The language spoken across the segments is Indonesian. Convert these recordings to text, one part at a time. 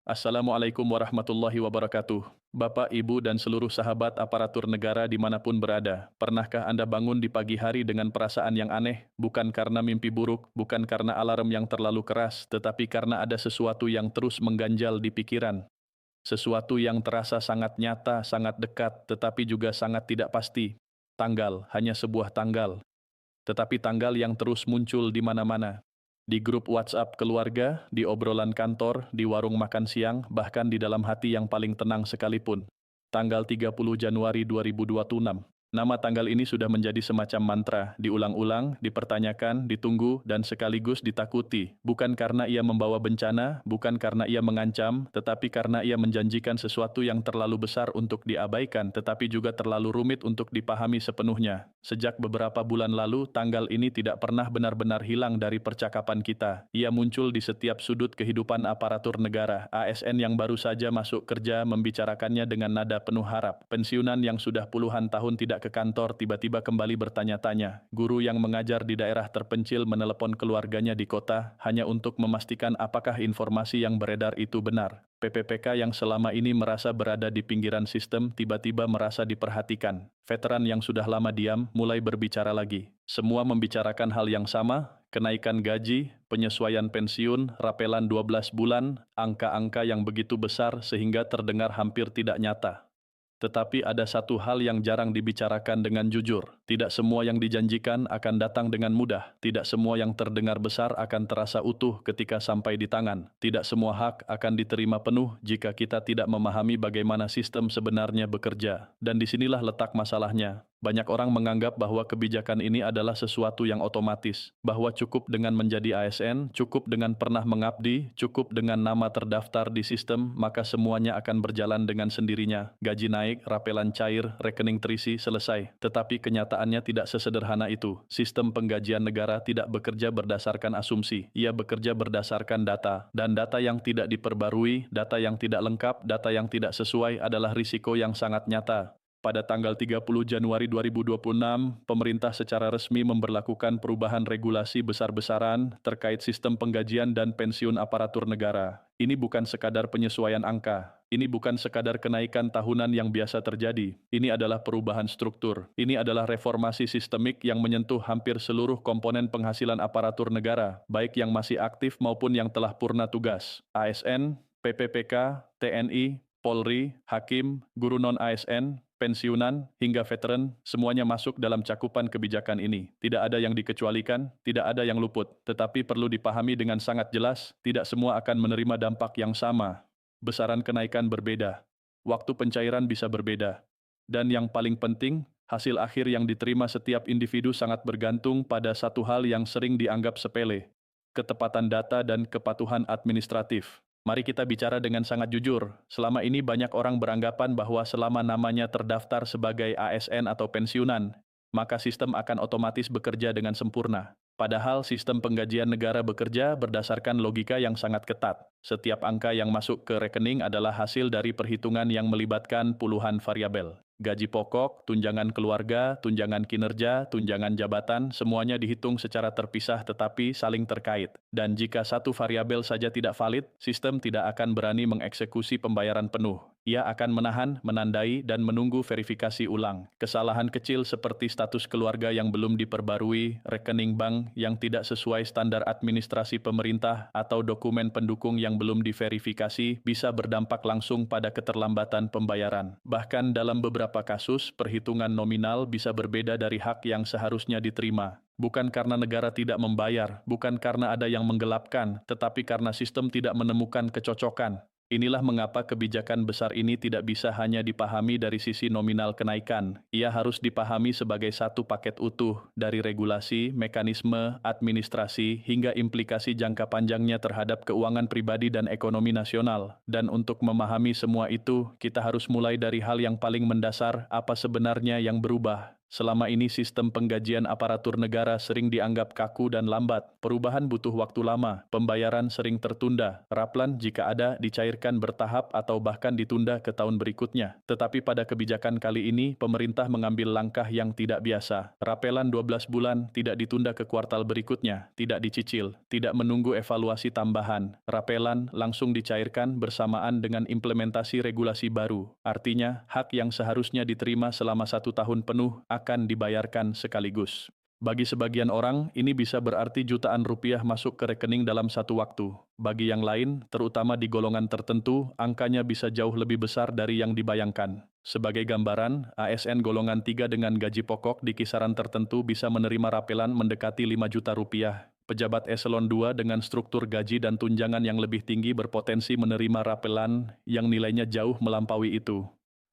Assalamualaikum warahmatullahi wabarakatuh. Bapak, Ibu, dan seluruh sahabat aparatur negara dimanapun berada, pernahkah Anda bangun di pagi hari dengan perasaan yang aneh? Bukan karena mimpi buruk, bukan karena alarm yang terlalu keras, tetapi karena ada sesuatu yang terus mengganjal di pikiran. Sesuatu yang terasa sangat nyata, sangat dekat, tetapi juga sangat tidak pasti. Tanggal, hanya sebuah tanggal, tetapi tanggal yang terus muncul di mana-mana. Di grup WhatsApp keluarga, di obrolan kantor, di warung makan siang, bahkan di dalam hati yang paling tenang sekalipun. Tanggal 30 Januari 2026. Nama tanggal ini sudah menjadi semacam mantra, diulang-ulang, dipertanyakan, ditunggu, dan sekaligus ditakuti. Bukan karena ia membawa bencana, bukan karena ia mengancam, tetapi karena ia menjanjikan sesuatu yang terlalu besar untuk diabaikan, tetapi juga terlalu rumit untuk dipahami sepenuhnya. Sejak beberapa bulan lalu, tanggal ini tidak pernah benar-benar hilang dari percakapan kita. Ia muncul di setiap sudut kehidupan aparatur negara. ASN yang baru saja masuk kerja membicarakannya dengan nada penuh harap. Pensiunan yang sudah puluhan tahun tidak ke kantor tiba-tiba kembali bertanya-tanya. Guru yang mengajar di daerah terpencil menelepon keluarganya di kota hanya untuk memastikan apakah informasi yang beredar itu benar. PPPK yang selama ini merasa berada di pinggiran sistem tiba-tiba merasa diperhatikan. Veteran yang sudah lama diam mulai berbicara lagi. Semua membicarakan hal yang sama, kenaikan gaji, penyesuaian pensiun, rapelan 12 bulan, angka-angka yang begitu besar sehingga terdengar hampir tidak nyata. Tetapi ada satu hal yang jarang dibicarakan dengan jujur. Tidak semua yang dijanjikan akan datang dengan mudah. Tidak semua yang terdengar besar akan terasa utuh ketika sampai di tangan. Tidak semua hak akan diterima penuh jika kita tidak memahami bagaimana sistem sebenarnya bekerja. Dan disinilah letak masalahnya. Banyak orang menganggap bahwa kebijakan ini adalah sesuatu yang otomatis, bahwa cukup dengan menjadi ASN, cukup dengan pernah mengabdi, cukup dengan nama terdaftar di sistem, maka semuanya akan berjalan dengan sendirinya. Gaji naik, rapelan cair, rekening terisi, selesai. Tetapi kenyataannya tidak sesederhana itu. Sistem penggajian negara tidak bekerja berdasarkan asumsi, ia bekerja berdasarkan data. Dan data yang tidak diperbarui, data yang tidak lengkap, data yang tidak sesuai adalah risiko yang sangat nyata. Pada tanggal 30 Januari 2026, pemerintah secara resmi memberlakukan perubahan regulasi besar-besaran terkait sistem penggajian dan pensiun aparatur negara. Ini bukan sekadar penyesuaian angka. Ini bukan sekadar kenaikan tahunan yang biasa terjadi. Ini adalah perubahan struktur. Ini adalah reformasi sistemik yang menyentuh hampir seluruh komponen penghasilan aparatur negara, baik yang masih aktif maupun yang telah purna tugas. ASN, PPPK, TNI, Polri, Hakim, guru non-ASN, pensiunan, hingga veteran, semuanya masuk dalam cakupan kebijakan ini. Tidak ada yang dikecualikan, tidak ada yang luput. Tetapi perlu dipahami dengan sangat jelas, tidak semua akan menerima dampak yang sama. Besaran kenaikan berbeda. Waktu pencairan bisa berbeda. Dan yang paling penting, hasil akhir yang diterima setiap individu sangat bergantung pada satu hal yang sering dianggap sepele: ketepatan data dan kepatuhan administratif. Mari kita bicara dengan sangat jujur. Selama ini banyak orang beranggapan bahwa selama namanya terdaftar sebagai ASN atau pensiunan, maka sistem akan otomatis bekerja dengan sempurna. Padahal sistem penggajian negara bekerja berdasarkan logika yang sangat ketat. Setiap angka yang masuk ke rekening adalah hasil dari perhitungan yang melibatkan puluhan variabel. Gaji pokok, tunjangan keluarga, tunjangan kinerja, tunjangan jabatan, semuanya dihitung secara terpisah tetapi saling terkait. Dan jika satu variabel saja tidak valid, sistem tidak akan berani mengeksekusi pembayaran penuh. Ia akan menahan, menandai, dan menunggu verifikasi ulang. Kesalahan kecil seperti status keluarga yang belum diperbarui, rekening bank yang tidak sesuai standar administrasi pemerintah, atau dokumen pendukung yang belum diverifikasi bisa berdampak langsung pada keterlambatan pembayaran. Bahkan dalam beberapa kasus, perhitungan nominal bisa berbeda dari hak yang seharusnya diterima. Bukan karena negara tidak membayar, bukan karena ada yang menggelapkan, tetapi karena sistem tidak menemukan kecocokan. Inilah mengapa kebijakan besar ini tidak bisa hanya dipahami dari sisi nominal kenaikan. Ia harus dipahami sebagai satu paket utuh dari regulasi, mekanisme, administrasi, hingga implikasi jangka panjangnya terhadap keuangan pribadi dan ekonomi nasional. Dan untuk memahami semua itu, kita harus mulai dari hal yang paling mendasar: apa sebenarnya yang berubah. Selama ini sistem penggajian aparatur negara sering dianggap kaku dan lambat, perubahan butuh waktu lama, pembayaran sering tertunda, raplan jika ada dicairkan bertahap atau bahkan ditunda ke tahun berikutnya. Tetapi pada kebijakan kali ini, pemerintah mengambil langkah yang tidak biasa. Rapelan 12 bulan tidak ditunda ke kuartal berikutnya, tidak dicicil, tidak menunggu evaluasi tambahan. Rapelan langsung dicairkan bersamaan dengan implementasi regulasi baru. Artinya, hak yang seharusnya diterima selama 1 tahun penuh akan dibayarkan sekaligus. Bagi sebagian orang, ini bisa berarti jutaan rupiah masuk ke rekening dalam satu waktu. Bagi yang lain, terutama di golongan tertentu, angkanya bisa jauh lebih besar dari yang dibayangkan. Sebagai gambaran, ASN golongan 3 dengan gaji pokok di kisaran tertentu bisa menerima rapelan mendekati 5 juta rupiah. Pejabat eselon 2 dengan struktur gaji dan tunjangan yang lebih tinggi berpotensi menerima rapelan yang nilainya jauh melampaui itu.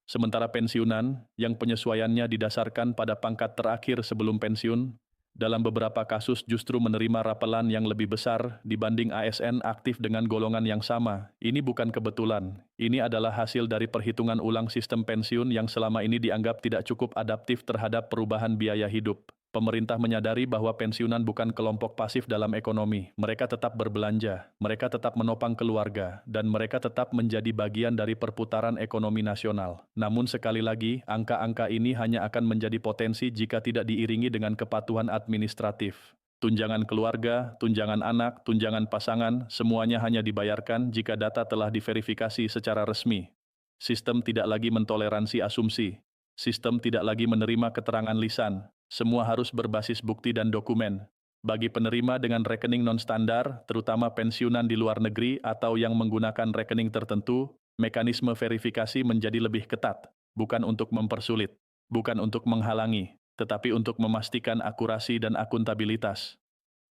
Sementara pensiunan, yang penyesuaiannya didasarkan pada pangkat terakhir sebelum pensiun, dalam beberapa kasus justru menerima rapelan yang lebih besar dibanding ASN aktif dengan golongan yang sama. Ini bukan kebetulan, ini adalah hasil dari perhitungan ulang sistem pensiun yang selama ini dianggap tidak cukup adaptif terhadap perubahan biaya hidup. Pemerintah menyadari bahwa pensiunan bukan kelompok pasif dalam ekonomi. Mereka tetap berbelanja, mereka tetap menopang keluarga, dan mereka tetap menjadi bagian dari perputaran ekonomi nasional. Namun sekali lagi, angka-angka ini hanya akan menjadi potensi jika tidak diiringi dengan kepatuhan administratif. Tunjangan keluarga, tunjangan anak, tunjangan pasangan, semuanya hanya dibayarkan jika data telah diverifikasi secara resmi. Sistem tidak lagi mentoleransi asumsi. Sistem tidak lagi menerima keterangan lisan. Semua harus berbasis bukti dan dokumen. Bagi penerima dengan rekening non-standar, terutama pensiunan di luar negeri atau yang menggunakan rekening tertentu, mekanisme verifikasi menjadi lebih ketat, bukan untuk mempersulit, bukan untuk menghalangi, tetapi untuk memastikan akurasi dan akuntabilitas.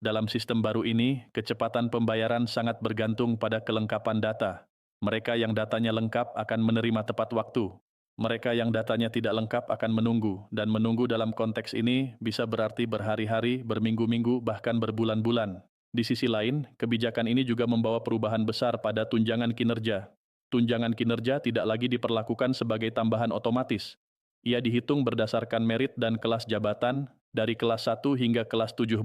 Dalam sistem baru ini, kecepatan pembayaran sangat bergantung pada kelengkapan data. Mereka yang datanya lengkap akan menerima tepat waktu. Mereka yang datanya tidak lengkap akan menunggu, dan menunggu dalam konteks ini bisa berarti berhari-hari, berminggu-minggu, bahkan berbulan-bulan. Di sisi lain, kebijakan ini juga membawa perubahan besar pada tunjangan kinerja. Tunjangan kinerja tidak lagi diperlakukan sebagai tambahan otomatis. Ia dihitung berdasarkan merit dan kelas jabatan dari kelas 1 hingga kelas 17.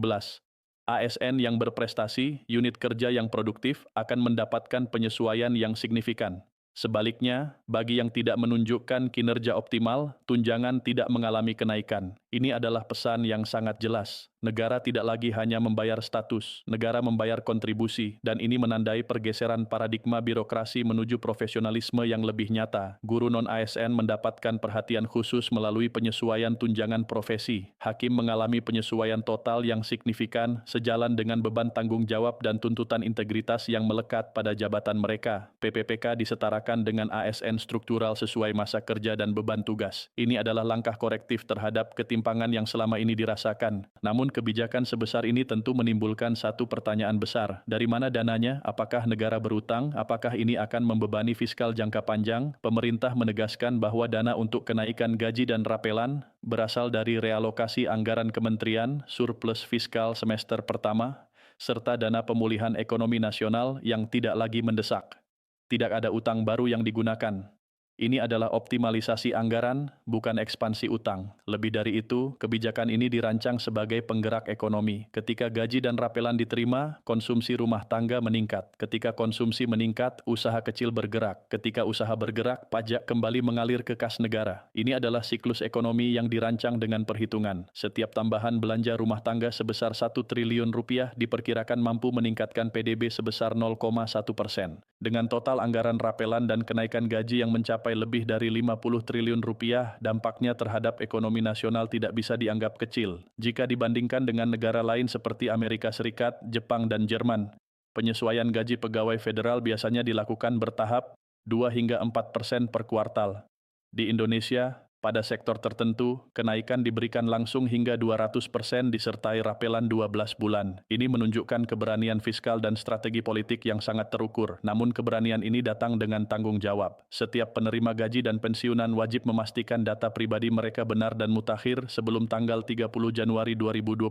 ASN yang berprestasi, unit kerja yang produktif, akan mendapatkan penyesuaian yang signifikan. Sebaliknya, bagi yang tidak menunjukkan kinerja optimal, tunjangan tidak mengalami kenaikan. Ini adalah pesan yang sangat jelas. Negara tidak lagi hanya membayar status, negara membayar kontribusi, dan ini menandai pergeseran paradigma birokrasi menuju profesionalisme yang lebih nyata. Guru non-ASN mendapatkan perhatian khusus melalui penyesuaian tunjangan profesi. Hakim mengalami penyesuaian total yang signifikan sejalan dengan beban tanggung jawab dan tuntutan integritas yang melekat pada jabatan mereka. PPPK disetarakan dengan ASN struktural sesuai masa kerja dan beban tugas. Ini adalah langkah korektif terhadap ketimpangan yang selama ini dirasakan. Namun kebijakan sebesar ini tentu menimbulkan satu pertanyaan besar. Dari mana dananya? Apakah negara berutang? Apakah ini akan membebani fiskal jangka panjang? Pemerintah menegaskan bahwa dana untuk kenaikan gaji dan rapelan berasal dari realokasi anggaran kementerian, surplus fiskal semester pertama, serta dana pemulihan ekonomi nasional yang tidak lagi mendesak. Tidak ada utang baru yang digunakan. Ini adalah optimalisasi anggaran, bukan ekspansi utang. Lebih dari itu, kebijakan ini dirancang sebagai penggerak ekonomi. Ketika gaji dan rapelan diterima, konsumsi rumah tangga meningkat. Ketika konsumsi meningkat, usaha kecil bergerak. Ketika usaha bergerak, pajak kembali mengalir ke kas negara. Ini adalah siklus ekonomi yang dirancang dengan perhitungan. Setiap tambahan belanja rumah tangga sebesar 1 triliun rupiah diperkirakan mampu meningkatkan PDB sebesar 0,1%. Dengan total anggaran rapelan dan kenaikan gaji yang mencapai lebih dari 50 triliun rupiah, dampaknya terhadap ekonomi nasional tidak bisa dianggap kecil. Jika dibandingkan dengan negara lain seperti Amerika Serikat, Jepang, dan Jerman, penyesuaian gaji pegawai federal biasanya dilakukan bertahap 2 hingga 4% per kuartal. Di Indonesia, pada sektor tertentu, kenaikan diberikan langsung hingga 200% disertai rapelan 12 bulan. Ini menunjukkan keberanian fiskal dan strategi politik yang sangat terukur. Namun keberanian ini datang dengan tanggung jawab. Setiap penerima gaji dan pensiunan wajib memastikan data pribadi mereka benar dan mutakhir sebelum tanggal 30 Januari 2026.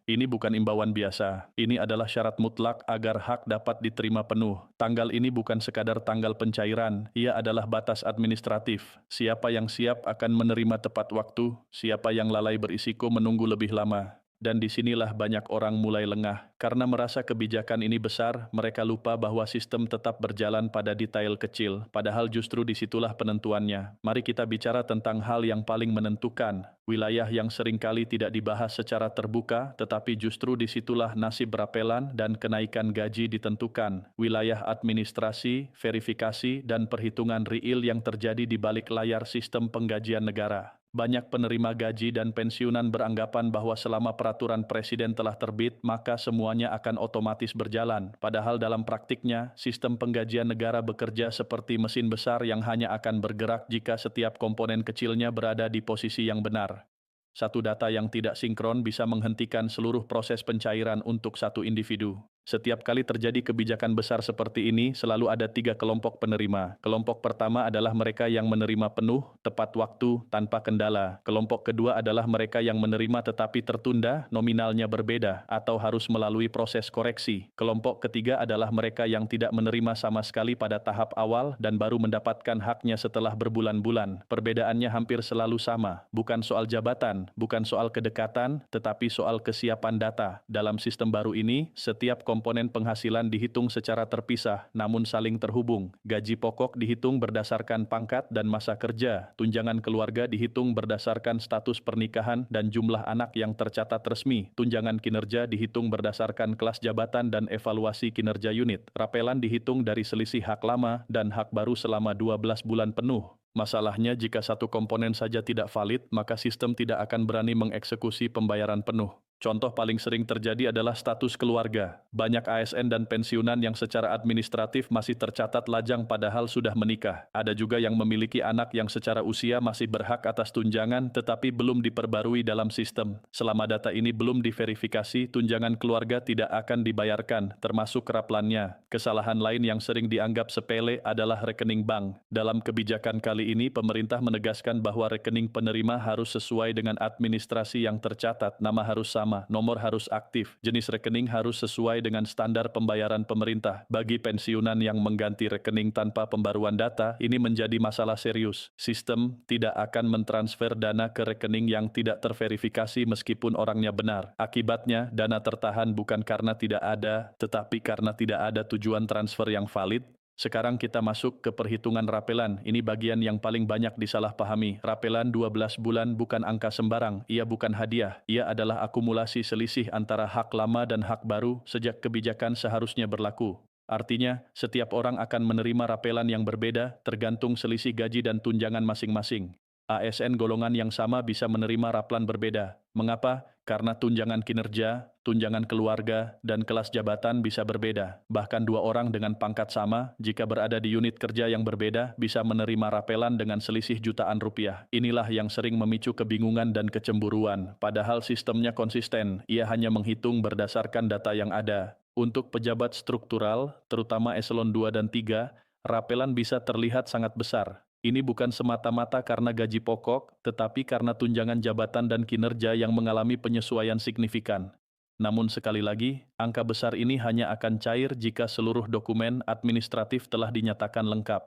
Ini bukan imbauan biasa. Ini adalah syarat mutlak agar hak dapat diterima penuh. Tanggal ini bukan sekadar tanggal pencairan, ia adalah batas administratif. Siapa yang siap siap akan menerima tepat waktu, siapa yang lalai berisiko menunggu lebih lama. Dan disinilah banyak orang mulai lengah. Karena merasa kebijakan ini besar, mereka lupa bahwa sistem tetap berjalan pada detail kecil, padahal justru disitulah penentuannya. Mari kita bicara tentang hal yang paling menentukan, wilayah yang seringkali tidak dibahas secara terbuka, tetapi justru disitulah nasib rapelan dan kenaikan gaji ditentukan. Wilayah administrasi, verifikasi, dan perhitungan real yang terjadi di balik layar sistem penggajian negara. Banyak penerima gaji dan pensiunan beranggapan bahwa selama peraturan presiden telah terbit, maka semuanya akan otomatis berjalan. Padahal dalam praktiknya, sistem penggajian negara bekerja seperti mesin besar yang hanya akan bergerak jika setiap komponen kecilnya berada di posisi yang benar. Satu data yang tidak sinkron bisa menghentikan seluruh proses pencairan untuk satu individu. Setiap kali terjadi kebijakan besar seperti ini, selalu ada 3 kelompok penerima. Kelompok pertama adalah mereka yang menerima penuh, tepat waktu, tanpa kendala. Kelompok kedua adalah mereka yang menerima tetapi tertunda, nominalnya berbeda, atau harus melalui proses koreksi. Kelompok ketiga adalah mereka yang tidak menerima sama sekali pada tahap awal dan baru mendapatkan haknya setelah berbulan-bulan. Perbedaannya hampir selalu sama, bukan soal jabatan, bukan soal kedekatan, tetapi soal kesiapan data. Dalam sistem baru ini, setiap komponen penghasilan dihitung secara terpisah, namun saling terhubung. Gaji pokok dihitung berdasarkan pangkat dan masa kerja, tunjangan keluarga dihitung berdasarkan status pernikahan dan jumlah anak yang tercatat resmi, tunjangan kinerja dihitung berdasarkan kelas jabatan dan evaluasi kinerja unit, rapelan dihitung dari selisih hak lama dan hak baru selama 12 bulan penuh. Masalahnya jika satu komponen saja tidak valid, maka sistem tidak akan berani mengeksekusi pembayaran penuh. Contoh paling sering terjadi adalah status keluarga. Banyak ASN dan pensiunan yang secara administratif masih tercatat lajang padahal sudah menikah. Ada juga yang memiliki anak yang secara usia masih berhak atas tunjangan tetapi belum diperbarui dalam sistem. Selama data ini belum diverifikasi, tunjangan keluarga tidak akan dibayarkan, termasuk raplannya. Kesalahan lain yang sering dianggap sepele adalah rekening bank. Dalam kebijakan kali ini, pemerintah menegaskan bahwa rekening penerima harus sesuai dengan administrasi yang tercatat, nama harus sama, nomor harus aktif, jenis rekening harus sesuai dengan standar pembayaran pemerintah. Bagi pensiunan yang mengganti rekening tanpa pembaruan data, ini menjadi masalah serius. Sistem tidak akan mentransfer dana ke rekening yang tidak terverifikasi meskipun orangnya benar. Akibatnya, dana tertahan bukan karena tidak ada, tetapi karena tidak ada tujuan transfer yang valid. Sekarang kita masuk ke perhitungan rapelan. Ini bagian yang paling banyak disalahpahami. Rapelan 12 bulan bukan angka sembarang, ia bukan hadiah. Ia adalah akumulasi selisih antara hak lama dan hak baru sejak kebijakan seharusnya berlaku. Artinya, setiap orang akan menerima rapelan yang berbeda tergantung selisih gaji dan tunjangan masing-masing. ASN golongan yang sama bisa menerima raplan berbeda. Mengapa? Karena tunjangan kinerja, tunjangan keluarga, dan kelas jabatan bisa berbeda. Bahkan 2 orang dengan pangkat sama, jika berada di unit kerja yang berbeda, bisa menerima rapelan dengan selisih jutaan rupiah. Inilah yang sering memicu kebingungan dan kecemburuan. Padahal sistemnya konsisten, ia hanya menghitung berdasarkan data yang ada. Untuk pejabat struktural, terutama eselon 2 dan 3, rapelan bisa terlihat sangat besar. Ini bukan semata-mata karena gaji pokok, tetapi karena tunjangan jabatan dan kinerja yang mengalami penyesuaian signifikan. Namun sekali lagi, angka besar ini hanya akan cair jika seluruh dokumen administratif telah dinyatakan lengkap.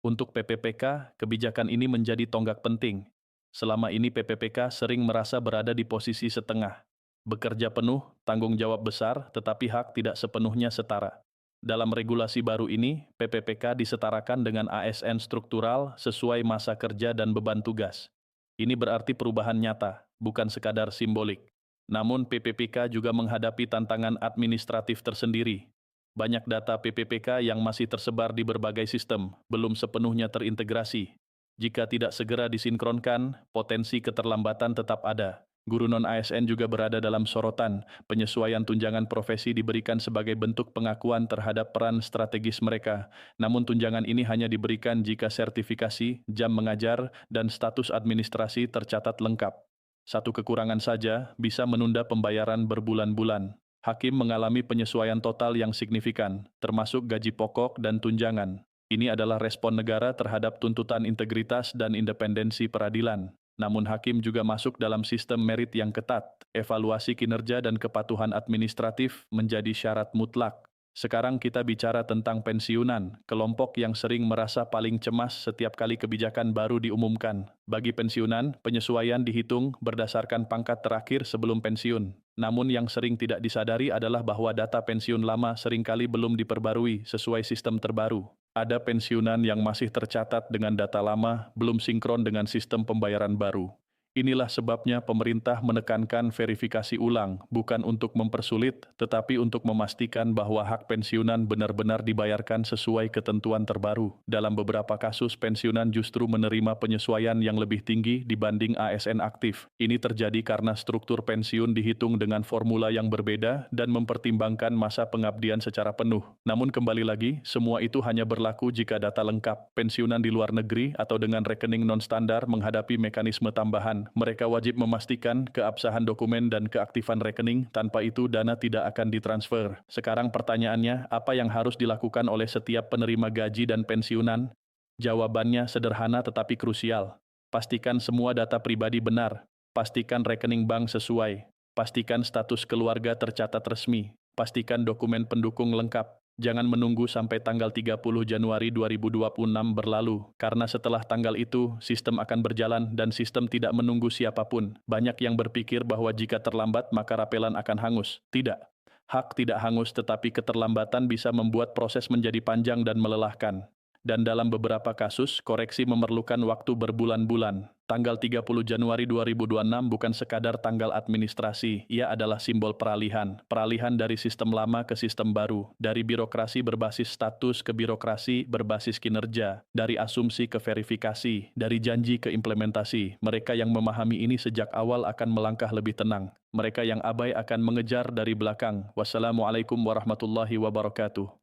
Untuk PPPK, kebijakan ini menjadi tonggak penting. Selama ini PPPK sering merasa berada di posisi setengah. Bekerja penuh, tanggung jawab besar, tetapi hak tidak sepenuhnya setara. Dalam regulasi baru ini, PPPK disetarakan dengan ASN struktural sesuai masa kerja dan beban tugas. Ini berarti perubahan nyata, bukan sekadar simbolik. Namun PPPK juga menghadapi tantangan administratif tersendiri. Banyak data PPPK yang masih tersebar di berbagai sistem, belum sepenuhnya terintegrasi. Jika tidak segera disinkronkan, potensi keterlambatan tetap ada. Guru non-ASN juga berada dalam sorotan. Penyesuaian tunjangan profesi diberikan sebagai bentuk pengakuan terhadap peran strategis mereka. Namun tunjangan ini hanya diberikan jika sertifikasi, jam mengajar, dan status administrasi tercatat lengkap. Satu kekurangan saja bisa menunda pembayaran berbulan-bulan. Hakim mengalami penyesuaian total yang signifikan, termasuk gaji pokok dan tunjangan. Ini adalah respon negara terhadap tuntutan integritas dan independensi peradilan. Namun hakim juga masuk dalam sistem merit yang ketat. Evaluasi kinerja dan kepatuhan administratif menjadi syarat mutlak. Sekarang kita bicara tentang pensiunan, kelompok yang sering merasa paling cemas setiap kali kebijakan baru diumumkan. Bagi pensiunan, penyesuaian dihitung berdasarkan pangkat terakhir sebelum pensiun. Namun yang sering tidak disadari adalah bahwa data pensiun lama seringkali belum diperbarui sesuai sistem terbaru. Ada pensiunan yang masih tercatat dengan data lama, belum sinkron dengan sistem pembayaran baru. Inilah sebabnya pemerintah menekankan verifikasi ulang, bukan untuk mempersulit, tetapi untuk memastikan bahwa hak pensiunan benar-benar dibayarkan sesuai ketentuan terbaru. Dalam beberapa kasus, pensiunan justru menerima penyesuaian yang lebih tinggi dibanding ASN aktif. Ini terjadi karena struktur pensiun dihitung dengan formula yang berbeda dan mempertimbangkan masa pengabdian secara penuh. Namun kembali lagi, semua itu hanya berlaku jika data lengkap. Pensiunan di luar negeri atau dengan rekening non-standar menghadapi mekanisme tambahan. Mereka wajib memastikan keabsahan dokumen dan keaktifan rekening, tanpa itu dana tidak akan ditransfer. Sekarang pertanyaannya, apa yang harus dilakukan oleh setiap penerima gaji dan pensiunan? Jawabannya sederhana tetapi krusial. Pastikan semua data pribadi benar, pastikan rekening bank sesuai, pastikan status keluarga tercatat resmi, pastikan dokumen pendukung lengkap. Jangan menunggu sampai tanggal 30 Januari 2026 berlalu, karena setelah tanggal itu, sistem akan berjalan dan sistem tidak menunggu siapapun. Banyak yang berpikir bahwa jika terlambat maka rapelan akan hangus. Tidak. Hak tidak hangus, tetapi keterlambatan bisa membuat proses menjadi panjang dan melelahkan. Dan dalam beberapa kasus, koreksi memerlukan waktu berbulan-bulan. Tanggal 30 Januari 2026 bukan sekadar tanggal administrasi, ia adalah simbol peralihan. Peralihan dari sistem lama ke sistem baru, dari birokrasi berbasis status ke birokrasi berbasis kinerja, dari asumsi ke verifikasi, dari janji ke implementasi. Mereka yang memahami ini sejak awal akan melangkah lebih tenang. Mereka yang abai akan mengejar dari belakang. Wassalamualaikum warahmatullahi wabarakatuh.